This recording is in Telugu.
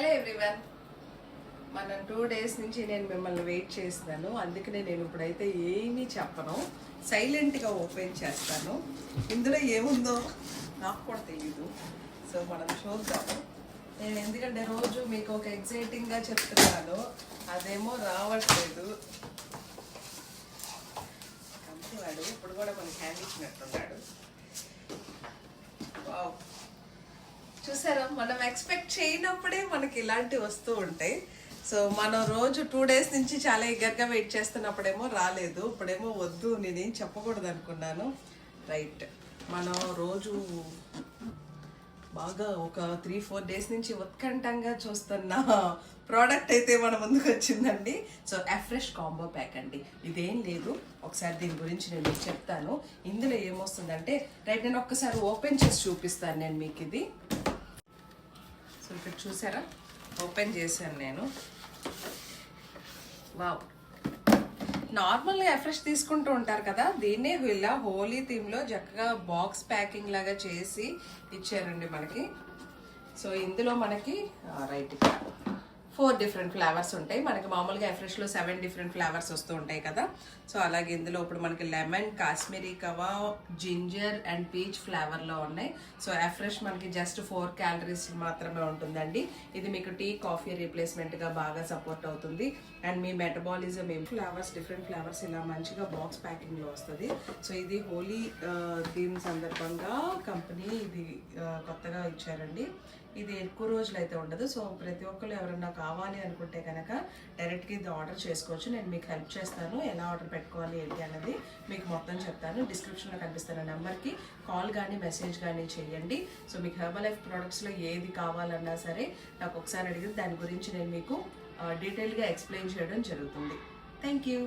Hello everyone. మనం 2 days నుంచి నేను మిమ్మల్ని వెయిట్ చేస్తున్నాను, అందుకనే నేను ఇప్పుడైతే ఏమీ చెప్పను, సైలెంట్గా ఓపెన్ చేస్తాను. ఇందులో ఏముందో నాకు కూడా తెలియదు, సో మనం చూద్దాము. నేను ఎందుకంటే రోజు మీకు ఒక ఎగ్జైటింగ్గా చెప్తున్నాను, అదేమో రావట్లేదు. కంపెనీవాడు ఇప్పుడు కూడా మనకి హ్యాండ్ ఇచ్చినట్టున్నాడు. వావ్, చూసారా, మనం ఎక్స్పెక్ట్ చేయనప్పుడే మనకి ఇలాంటివి వస్తూ ఉంటాయి. సో మనం రోజు 2 days నుంచి చాలా ఎగర్గా వెయిట్ చేస్తున్నప్పుడేమో రాలేదు, ఇప్పుడేమో వద్దు నేనేం చెప్పకూడదు అనుకున్నాను. రైట్, మనం రోజు బాగా ఒక 3-4 days నుంచి ఉత్కంఠంగా చూస్తున్న ప్రోడక్ట్ అయితే మన ముందుకు వచ్చిందండి. సో ఎఫ్రెష్ కాంబో ప్యాక్ అండి. ఇదేం లేదు, ఒకసారి దీని గురించి నేను మీకు చెప్తాను. ఇందులో ఏమొస్తుందంటే, రైట్, నేను ఒక్కసారి ఓపెన్ చేసి చూపిస్తాను నేను మీకు ఇది. సో ఇక్కడ చూసారా, ఓపెన్ చేశాను నేను. వావ్, నార్మల్గా ఎఫ్రెష్ తీసుకుంటూ ఉంటారు కదా, దీన్నే ఇలా హోలీ థీమ్లో చక్కగా బాక్స్ ప్యాకింగ్ లాగా చేసి ఇచ్చారండి మనకి. సో ఇందులో మనకి రైట్ ఇక్కడ 4 different ఫ్లేవర్స్ ఉంటాయి. మనకి మామూలుగా ఎఫ్రెష్లో 7 different ఫ్లేవర్స్ వస్తూ ఉంటాయి కదా. సో అలాగే ఇందులో ఇప్పుడు మనకి lemon, Kashmiri kahwa, ginger and peach ఫ్లేవర్లో ఉన్నాయి. సో ఎఫ్రెష్ మనకి జస్ట్ 4 calories మాత్రమే ఉంటుందండి. ఇది మీకు టీ, కాఫీ రీప్లేస్మెంట్గా బాగా సపోర్ట్ అవుతుంది. And me metabolism flavours, different flavours ఇలా మంచిగా బాక్స్ ప్యాకింగ్లో వస్తుంది. సో ఇది హోలీ థీమ్ సందర్భంగా కంపెనీ ఇది కొత్తగా ఇచ్చారండి. ఇది ఎక్కువ రోజులు అయితే ఉండదు. సో ప్రతి ఒక్కరు ఎవరన్నా కావాలి అనుకుంటే కనుక డైరెక్ట్గా ఇది ఆర్డర్ చేసుకోవచ్చు. నేను మీకు హెల్ప్ చేస్తాను, ఎలా ఆర్డర్ పెట్టుకోవాలి ఏంటి అన్నది మీకు మొత్తం చెప్తాను. డిస్క్రిప్షన్లో కనిపిస్తున్న నెంబర్కి కాల్ కానీ మెసేజ్ కానీ చేయండి. సో మీకు హెర్బల్ లైఫ్ ప్రోడక్ట్స్లో ఏది కావాలన్నా సరే నాకు ఒకసారి అడిగితే దాని గురించి నేను మీకు డీటెయిల్గా ఎక్స్ప్లెయిన్ చేయడం జరుగుతుంది. Thank you.